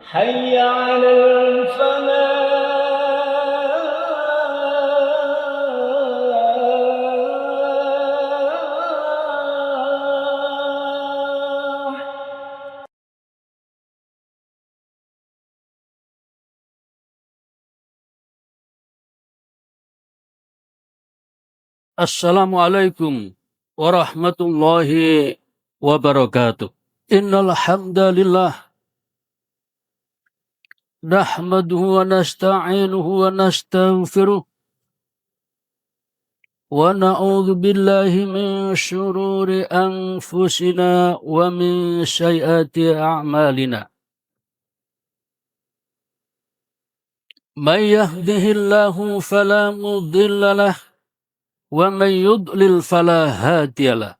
حي على الفلاح. Assalamualaikum warahmatullahi wabarakatuh. Innal hamdalillah nahmaduhu wa nasta'inuhu wa nastaghfiruh wa na'udzu billahi min syururi anfusina wa min sayyiati a'malina. May yahdihillahu fala mudilla lahu wa may yudlil fala hadiya lahu.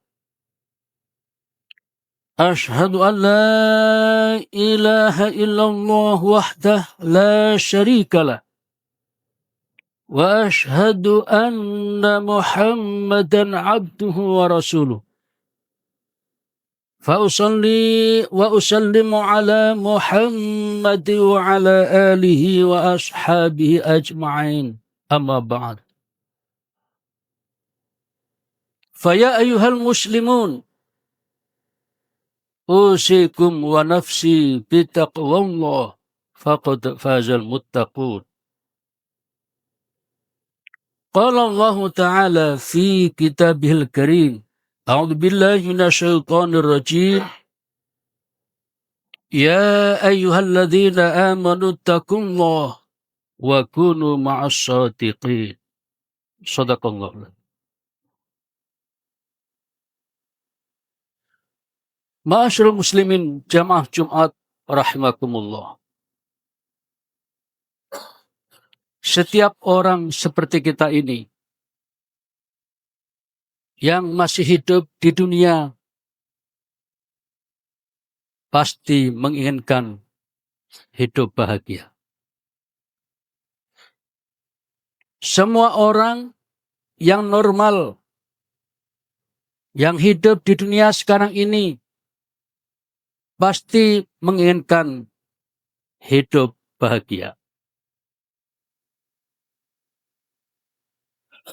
أشهد أن لا إله إلا الله وحده لا شريك له وأشهد أن محمدا عبده ورسوله فأصلي وأسلم على محمد وعلى آله وأصحابه أجمعين أما بعد فيا أيها المسلمون أوصيكم ونفسي بتقوى الله فقد فاز المتقون. قال الله تعالى في كتابه الكريم أعوذ بالله من الشيطان الرجيم يا أيها الذين آمنوا اتقوا الله وكونوا مع الصادقين. صدق الله. Ma'asyiral muslimin jamaah Jumat rahimakumullah. Setiap orang seperti kita ini yang masih hidup di dunia pasti menginginkan hidup bahagia. Semua orang yang normal yang hidup di dunia sekarang ini pasti menginginkan hidup bahagia.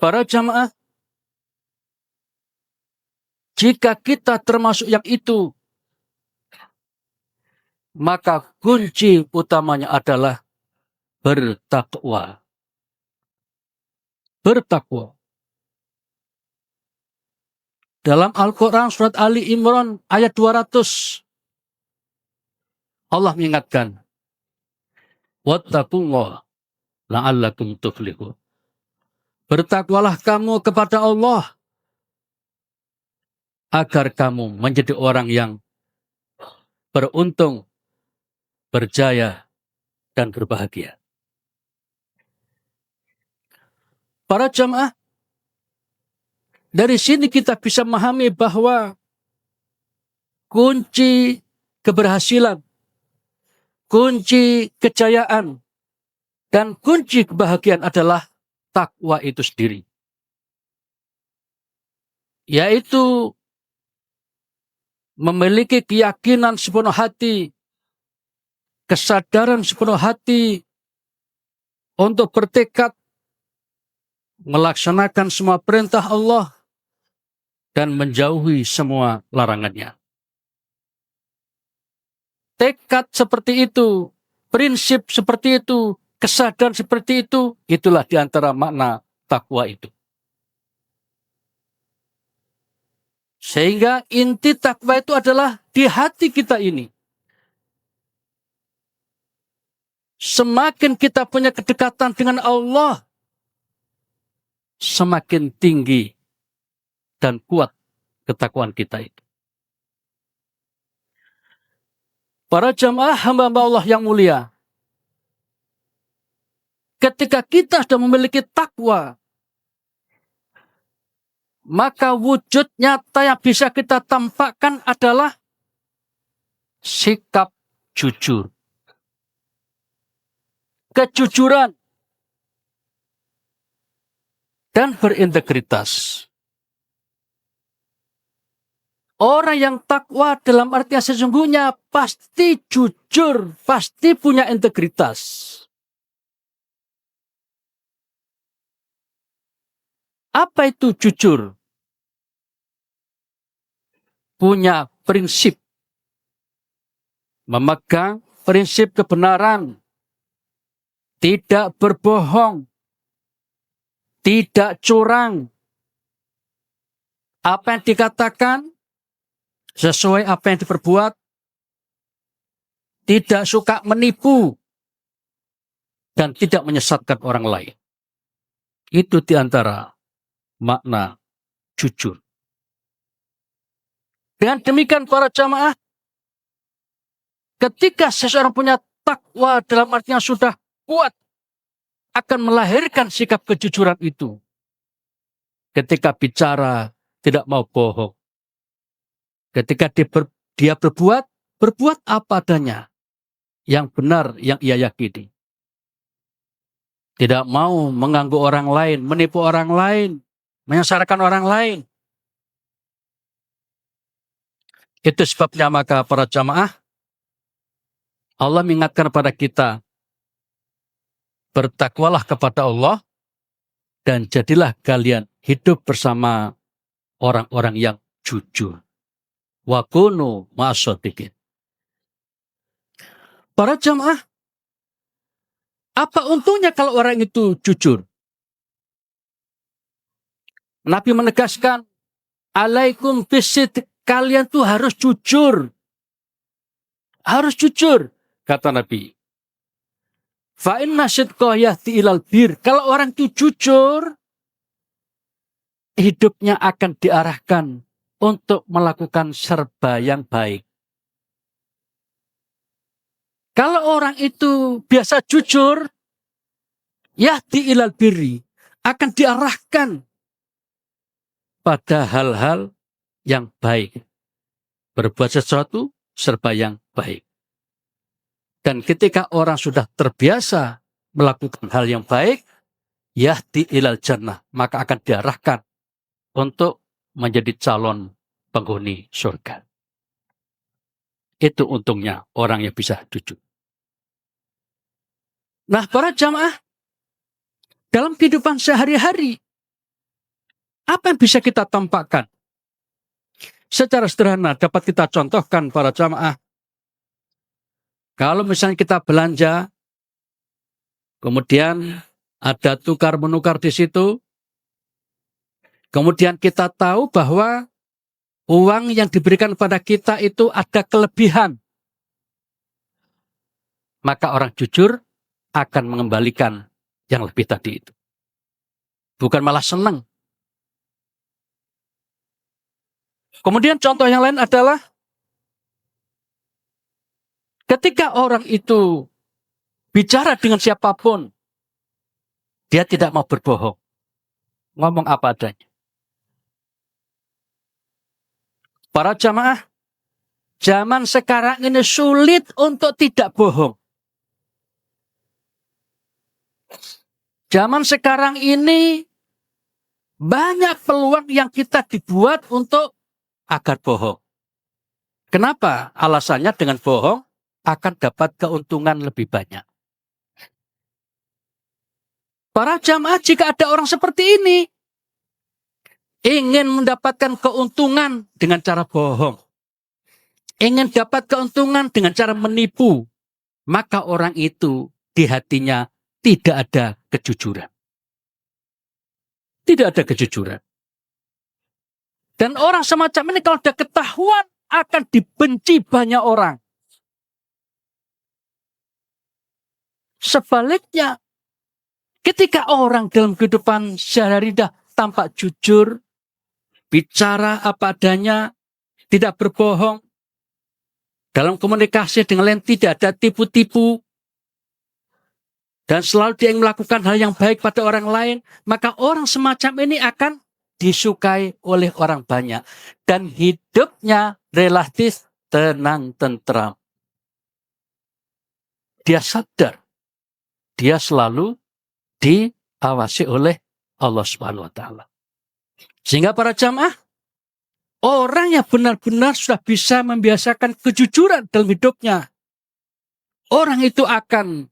Para jamaah, jika kita termasuk yang itu, maka kunci utamanya adalah bertakwa. Bertakwa. Dalam Al-Quran surat Ali Imran ayat 200, Allah mengingatkan, wattaqullah la'allakum tuflihun. Bertakwalah kamu kepada Allah agar kamu menjadi orang yang beruntung, berjaya, dan berbahagia. Para jamaah, dari sini kita bisa memahami bahwa kunci keberhasilan, kunci kejayaan, dan kunci kebahagiaan adalah takwa itu sendiri. Yaitu memiliki keyakinan sepenuh hati, kesadaran sepenuh hati untuk bertekad melaksanakan semua perintah Allah dan menjauhi semua larangannya. Tekad seperti itu, prinsip seperti itu, kesadaran seperti itu, itulah diantara makna takwa itu. Sehingga inti takwa itu adalah di hati kita ini. Semakin kita punya kedekatan dengan Allah, semakin tinggi dan kuat ketakwaan kita itu. Para jamaah hamba-hamba Allah yang mulia, ketika kita sudah memiliki takwa, maka wujud nyata yang bisa kita tampakkan adalah sikap jujur, kejujuran, dan berintegritas. Orang yang takwa dalam artian sesungguhnya pasti jujur, pasti punya integritas. Apa itu jujur? Punya prinsip. Memegang prinsip kebenaran. Tidak berbohong. Tidak curang. Apa yang dikatakan sesuai apa yang diperbuat. Tidak suka menipu. Dan tidak menyesatkan orang lain. Itu diantara makna jujur. Dengan demikian para jamaah, ketika seseorang punya takwa dalam artinya sudah kuat, akan melahirkan sikap kejujuran itu. Ketika bicara, tidak mau bohong. Ketika dia berbuat apa adanya. Yang benar, yang ia yakini. Tidak mau mengganggu orang lain, menipu orang lain, menyengsarakan orang lain. Itu sebabnya maka para jamaah, Allah mengingatkan kepada kita, bertakwalah kepada Allah, dan jadilah kalian hidup bersama orang-orang yang jujur. Wa kunu ma'as-shadiqin. Para jamaah, apa untungnya kalau orang itu jujur? Nabi menegaskan, alaikum bisidq, kalian tuh harus jujur. Harus jujur, kata Nabi. Fa inna sidqa yahdi ilal bir. Kalau orang itu jujur, hidupnya akan diarahkan untuk melakukan serba yang baik. Kalau orang itu biasa jujur, yahdi ilal birri, akan diarahkan pada hal-hal yang baik. Berbuat sesuatu serba yang baik. Dan ketika orang sudah terbiasa melakukan hal yang baik, yahdi ilal jannah, maka akan diarahkan untuk menjadi calon penghuni surga. Itu untungnya orang yang bisa jujur. Nah, para jamaah, dalam kehidupan sehari-hari, apa yang bisa kita tampakkan? Secara sederhana dapat kita contohkan para jamaah. Kalau misalnya kita belanja, kemudian ada tukar-menukar di situ, kemudian kita tahu bahwa uang yang diberikan pada kita itu ada kelebihan. Maka orang jujur akan mengembalikan yang lebih tadi itu. Bukan malah senang. Kemudian contoh yang lain adalah ketika orang itu bicara dengan siapapun, dia tidak mau berbohong. Ngomong apa adanya. Para jamaah, zaman sekarang ini sulit untuk tidak bohong. Zaman sekarang ini banyak peluang yang kita dibuat untuk agar bohong. Kenapa? Alasannya dengan bohong akan dapat keuntungan lebih banyak. Para jamaah, jika ada orang seperti ini, ingin mendapatkan keuntungan dengan cara bohong, ingin dapat keuntungan dengan cara menipu, maka orang itu di hatinya tidak ada kejujuran. Tidak ada kejujuran. Dan orang semacam ini kalau sudah ketahuan akan dibenci banyak orang. Sebaliknya, ketika orang dalam kehidupan sehari-hari tampak jujur, bicara apa adanya, tidak berbohong, dalam komunikasi dengan lain tidak ada tipu-tipu, dan selalu dia melakukan hal yang baik pada orang lain, maka orang semacam ini akan disukai oleh orang banyak. Dan hidupnya relatif tenang, tentram. Dia sadar, dia selalu diawasi oleh Allah Subhanahu wa Ta'ala. Sehingga para jamaah, orang yang benar-benar sudah bisa membiasakan kejujuran dalam hidupnya, orang itu akan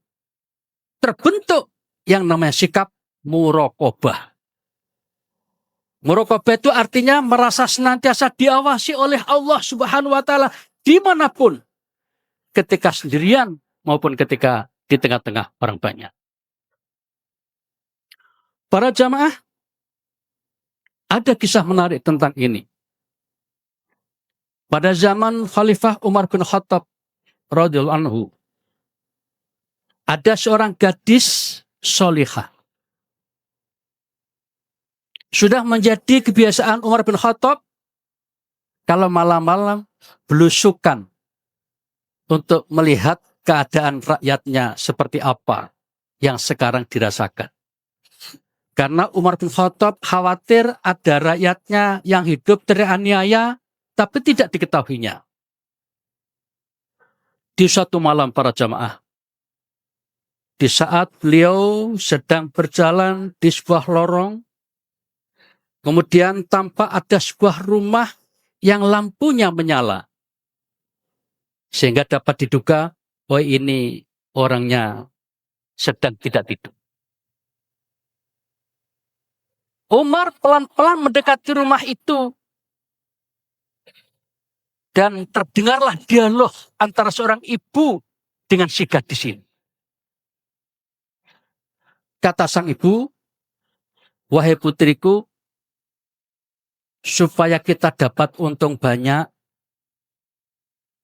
terbentuk yang namanya sikap muraqabah. Muraqabah itu artinya merasa senantiasa diawasi oleh Allah Subhanahu wa taala dimanapun, ketika sendirian maupun ketika di tengah-tengah orang banyak. Para jamaah, ada kisah menarik tentang ini. Pada zaman Khalifah Umar bin Khattab radhiyallahu anhu, ada seorang gadis solihah. Sudah menjadi kebiasaan Umar bin Khattab kalau malam-malam belusukan untuk melihat keadaan rakyatnya seperti apa yang sekarang dirasakan. Karena Umar bin Khattab khawatir ada rakyatnya yang hidup teraniaya tapi tidak diketahuinya. Di suatu malam para jamaah, di saat beliau sedang berjalan di sebuah lorong, kemudian tampak ada sebuah rumah yang lampunya menyala. Sehingga dapat diduga, oh ini orangnya sedang tidak tidur. Umar pelan-pelan mendekati rumah itu. Dan terdengarlah dialog antara seorang ibu dengan si gadis ini. Kata sang ibu, wahai putriku, supaya kita dapat untung banyak,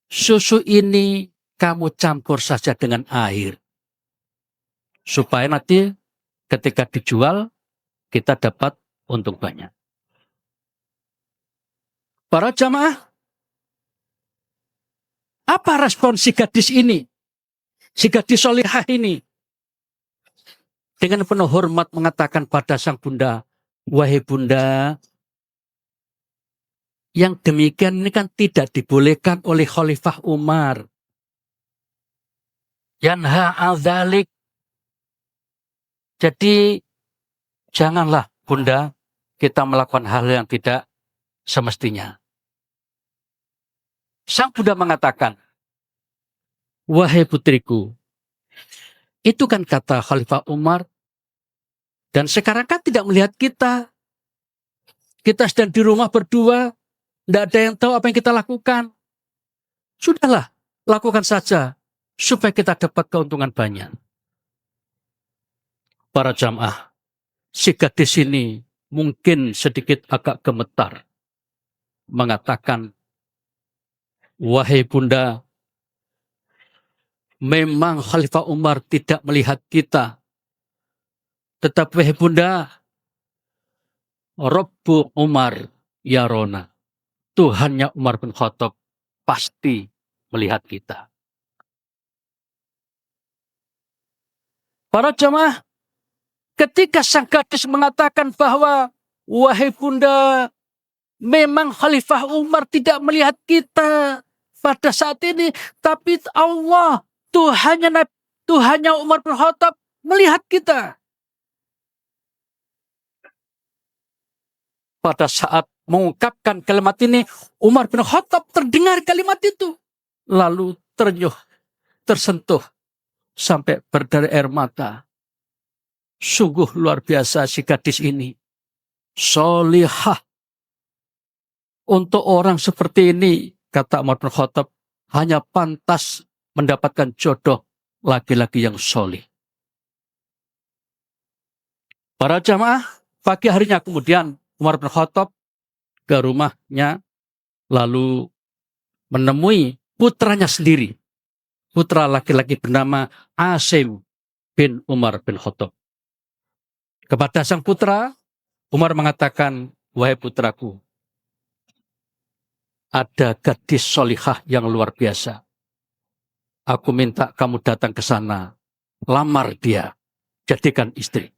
susu ini kamu campur saja dengan air. Supaya nanti ketika dijual, kita dapat untung banyak. Para jamaah, apa respon si gadis ini? Si gadis solihah ini. Dengan penuh hormat mengatakan pada sang bunda, wahai bunda, yang demikian ini kan tidak dibolehkan oleh Khalifah Umar. Yanha al-dzalik. Jadi janganlah bunda kita melakukan hal yang tidak semestinya. Sang bunda mengatakan, wahai putriku, itu kan kata Khalifah Umar, dan sekarang kan tidak melihat kita. Kita sedang di rumah berdua, tidak ada yang tahu apa yang kita lakukan. Sudahlah, lakukan saja, supaya kita dapat keuntungan banyak. Para jamaah, si gadis ini mungkin sedikit agak gemetar, mengatakan, wahai bunda, memang Khalifah Umar tidak melihat kita. Tetapi wahai bunda, Rabbu Umar yarona. Tuhannya Umar bin Khattab pasti melihat kita. Para jamaah, ketika sang gadis mengatakan bahwa, wahai bunda, memang Khalifah Umar tidak melihat kita pada saat ini, tapi Allah, Tuhannya Umar bin Khattab melihat kita. Pada saat mengungkapkan kalimat ini, Umar bin Khattab terdengar kalimat itu. Lalu tersentuh, sampai berderai air mata. Sungguh luar biasa si gadis ini. Solihah. Untuk orang seperti ini, kata Umar bin Khattab, hanya pantas mendapatkan jodoh laki-laki yang solih. Para jamaah, pagi harinya kemudian Umar bin Khattab ke rumahnya, lalu menemui putranya sendiri. Putra laki-laki bernama Asim bin Umar bin Khattab. Kepada sang putra, Umar mengatakan, wahai putraku, ada gadis solihah yang luar biasa. Aku minta kamu datang ke sana, lamar dia, jadikan istri.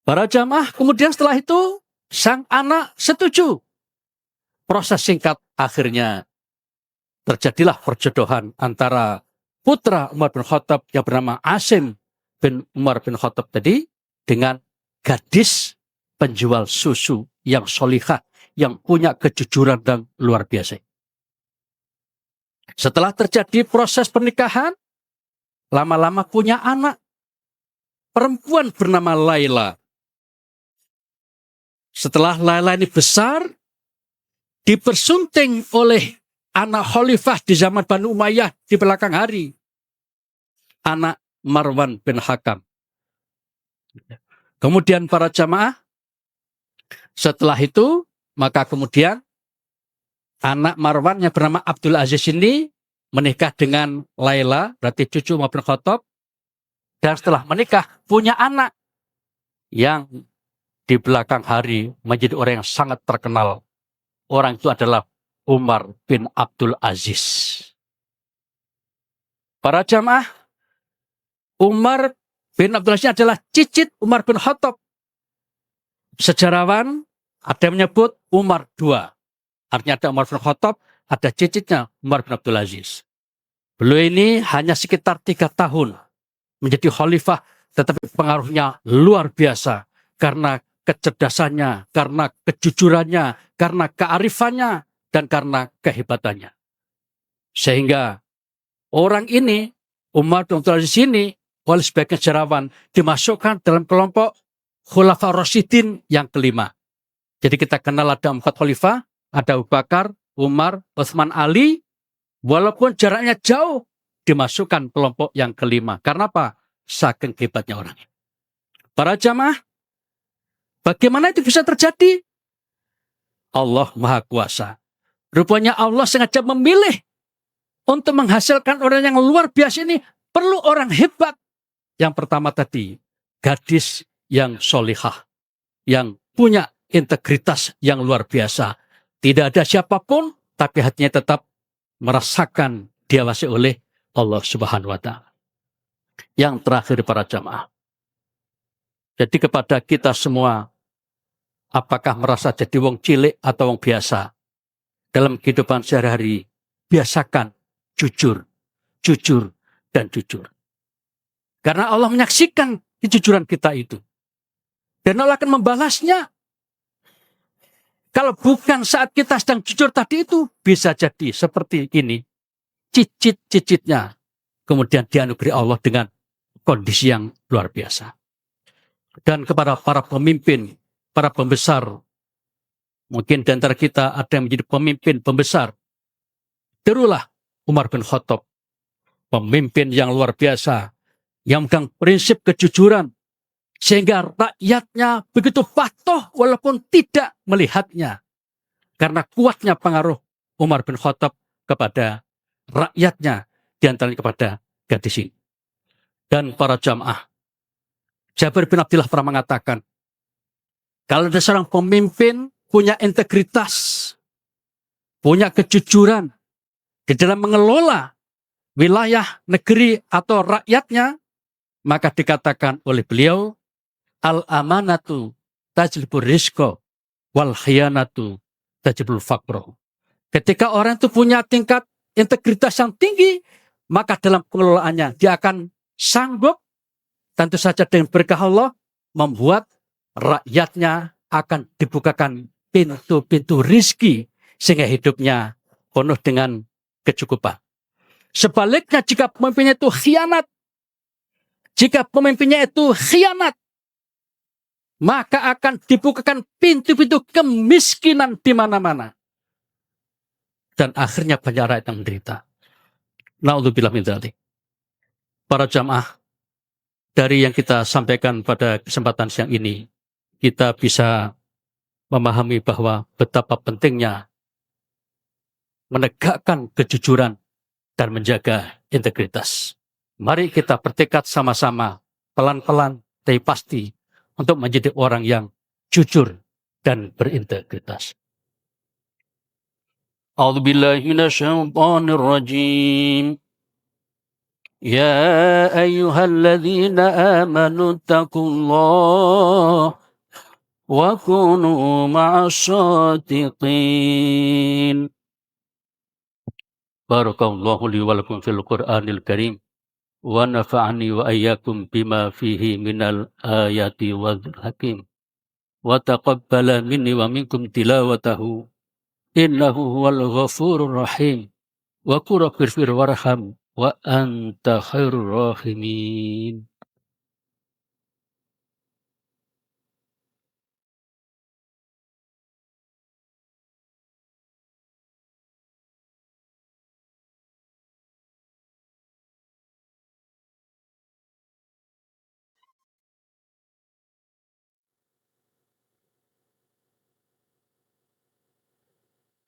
Para jamaah, kemudian setelah itu, sang anak setuju. Proses singkat, akhirnya terjadilah perjodohan antara putra Umar bin Khattab yang bernama Asim bin Umar bin Khattab tadi dengan gadis penjual susu yang solihah, yang punya kejujuran dan luar biasa. Setelah terjadi proses pernikahan, lama-lama punya anak perempuan bernama Laila. Setelah Laila ini besar, dipersunting oleh anak khalifah di zaman Banu Umayyah di belakang hari, anak Marwan bin Hakam. Kemudian para jamaah, setelah itu, maka kemudian anak Marwan yang bernama Abdul Aziz ini menikah dengan Laila, berarti cucu Umar bin Khattab. Dan setelah menikah, punya anak yang di belakang hari menjadi orang yang sangat terkenal. Orang itu adalah Umar bin Abdul Aziz. Para jamaah, Umar bin Abdul Aziz adalah cicit Umar bin Khattab. Sejarawan ada yang menyebut Umar II. Artinya ada Umar bin Khattab, ada cicitnya Umar bin Abdul Aziz. Beliau ini hanya sekitar 3 tahun menjadi khalifah, tetapi pengaruhnya luar biasa karena kecerdasannya, karena kejujurannya, karena kearifannya, dan karena kehebatannya. Sehingga orang ini, Umar bin Abdul Aziz ini, oleh sebagian sejarawan dimasukkan dalam kelompok Khulafa Rasyidin yang kelima. Jadi kita kenal ada 4 khalifah, ada Abu Bakar, Umar, Utsman, Ali. Walaupun jaraknya jauh, dimasukkan kelompok yang kelima. Karena apa? Saking hebatnya orang. Para jamaah, bagaimana itu bisa terjadi? Allah Maha Kuasa. Rupanya Allah sengaja memilih untuk menghasilkan orang yang luar biasa ini perlu orang hebat. Yang pertama tadi, gadis yang solihah, yang punya integritas yang luar biasa. Tidak ada siapapun, tapi hatinya tetap merasakan diawasi oleh Allah Subhanahu wa Ta'ala. Yang terakhir para jamaah. Jadi kepada kita semua, apakah merasa jadi wong cilik atau wong biasa? Dalam kehidupan sehari-hari, biasakan jujur, jujur, dan jujur. Karena Allah menyaksikan kejujuran kita itu. Dan Allah akan membalasnya. Kalau bukan saat kita sedang jujur tadi itu, bisa jadi seperti ini. Cicit-cicitnya. Kemudian dianugerahi Allah dengan kondisi yang luar biasa. Dan kepada para pemimpin, para pembesar, mungkin di antara kita ada yang menjadi pemimpin pembesar. Tirulah Umar bin Khattab, pemimpin yang luar biasa, yang memegang prinsip kejujuran, sehingga rakyatnya begitu patuh walaupun tidak melihatnya. Karena kuatnya pengaruh Umar bin Khattab kepada rakyatnya, diantaranya kepada gadis ini. Dan para jamaah, Jabir bin Abdullah pernah mengatakan, kalau ada seorang pemimpin punya integritas, punya kejujuran di dalam mengelola wilayah, negeri, atau rakyatnya, maka dikatakan oleh beliau, al-amanatu tajlibur rizqa wal khiyanatu tajlibul faqro. Ketika orang itu punya tingkat integritas yang tinggi, maka dalam pengelolaannya dia akan sanggup, tentu saja dengan berkah Allah, membuat rakyatnya akan dibukakan pintu-pintu rizki, sehingga hidupnya penuh dengan kecukupan. Sebaliknya jika pemimpinnya itu khianat, maka akan dibukakan pintu-pintu kemiskinan di mana-mana. Dan akhirnya banyak rakyat yang menderita. Na'udzubillah min dzalik. Para jamaah, dari yang kita sampaikan pada kesempatan siang ini, kita bisa memahami bahwa betapa pentingnya menegakkan kejujuran dan menjaga integritas. Mari kita bertekad sama-sama, pelan-pelan, tapi pasti, untuk menjadi orang yang jujur dan berintegritas. A'udzubillahi minasyaitonir rajim. Ya ayyuhalladzina amanu taqullaha wa kunu ma'asyadiqin. Barakallahu li wa lakum fil Qur'anil Karim. Wa nafa'ani wa ayyakum bima fihi minal ayati wal hakim. wa taqabbala minni wa minkum tilawatahu innahu huwal ghafurur rahim wa qur rabbir warham wa anta khairur rahimin.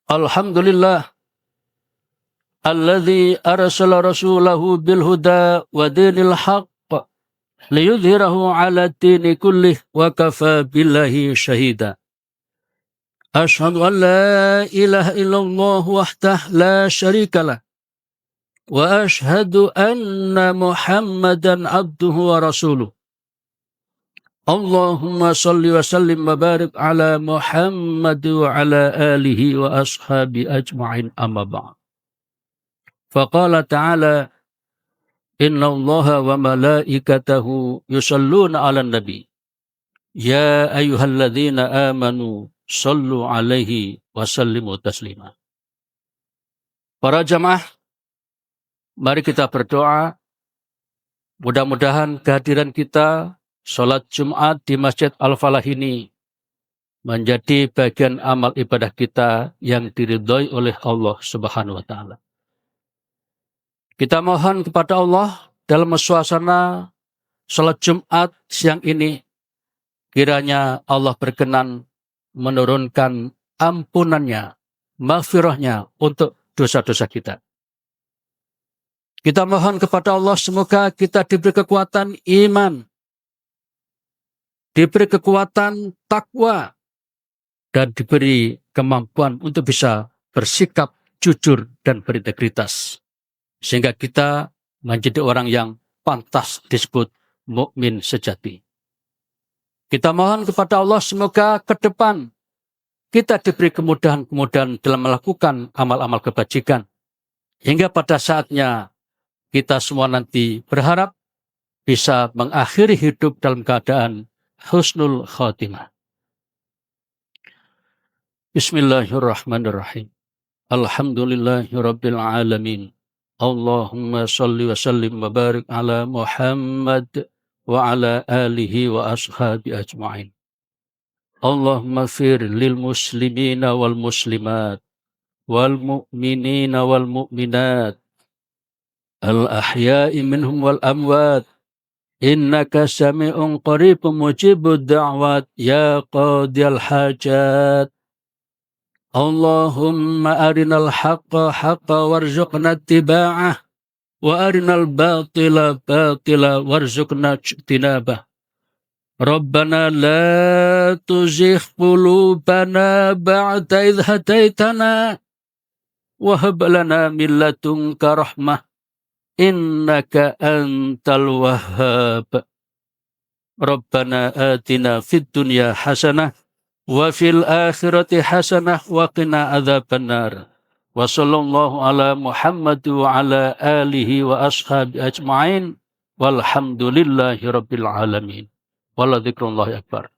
Alhamdulillah alladzi arsala rasulahu bil huda wa dinil haqq liyudhhirahu 'ala dini kullih wa kafa billahi syahida. Asyhadu an la ilaha illallah wahdahu la syarikalah wa asyhadu anna Muhammadan abduhu wa rasuluh. Allahumma salli wa sallim wa barik ala Muhammad wa ala alihi wa ashabi ajma'in amma ba'd. Faqala ta'ala inna allaha wa malaikatahu yusalluna ala nabi. Ya ayyuhalladzina amanu sallu alaihi wa sallimu taslima. Para jamaah, mari kita berdoa. Mudah-mudahan kehadiran kita sholat Jumat di Masjid Al-Falah ini menjadi bagian amal ibadah kita yang diridhoi oleh Allah Subhanahu wa Ta'ala. Kita mohon kepada Allah dalam suasana sholat Jumat siang ini, kiranya Allah berkenan menurunkan ampunannya, maghfirahnya untuk dosa-dosa kita. Kita mohon kepada Allah semoga kita diberi kekuatan iman, diberi kekuatan takwa, dan diberi kemampuan untuk bisa bersikap jujur dan berintegritas. Sehingga kita menjadi orang yang pantas disebut mukmin sejati. Kita mohon kepada Allah semoga ke depan kita diberi kemudahan-kemudahan dalam melakukan amal-amal kebajikan. Hingga pada saatnya kita semua nanti berharap bisa mengakhiri hidup dalam keadaan husnul khatimah. Bismillahirrahmanirrahim. Alhamdulillahi rabbil alamin. Allahumma salli wa sallim wa barik ala Muhammad wa ala alihi wa ashabi ajma'in. Allahumma fir lil muslimina wal muslimat wal mu'minina wal mu'minat al ahya'i minhum wal amwat innaka sami'un qaribun mujibud da'wat ya qadiyal hajat. Allahumma arinal haqqa haqqa warzuqna ittiba'ah wa arinal batila batila warzuqna ijtinabah. Rabbana la tuzigh qulubana ba'da idh hadaitana wa hab lana min ladunka rahmah innaka antal wahhab. Rabbana atina fid dunya hasanah wa fil akhirati hasanah wa qina adzabannar. Wa sallallahu ala Muhammad wa ala alihi wa ashabi ajma'in walhamdulillahi rabbil alamin. Wala dzikrullahi akbar.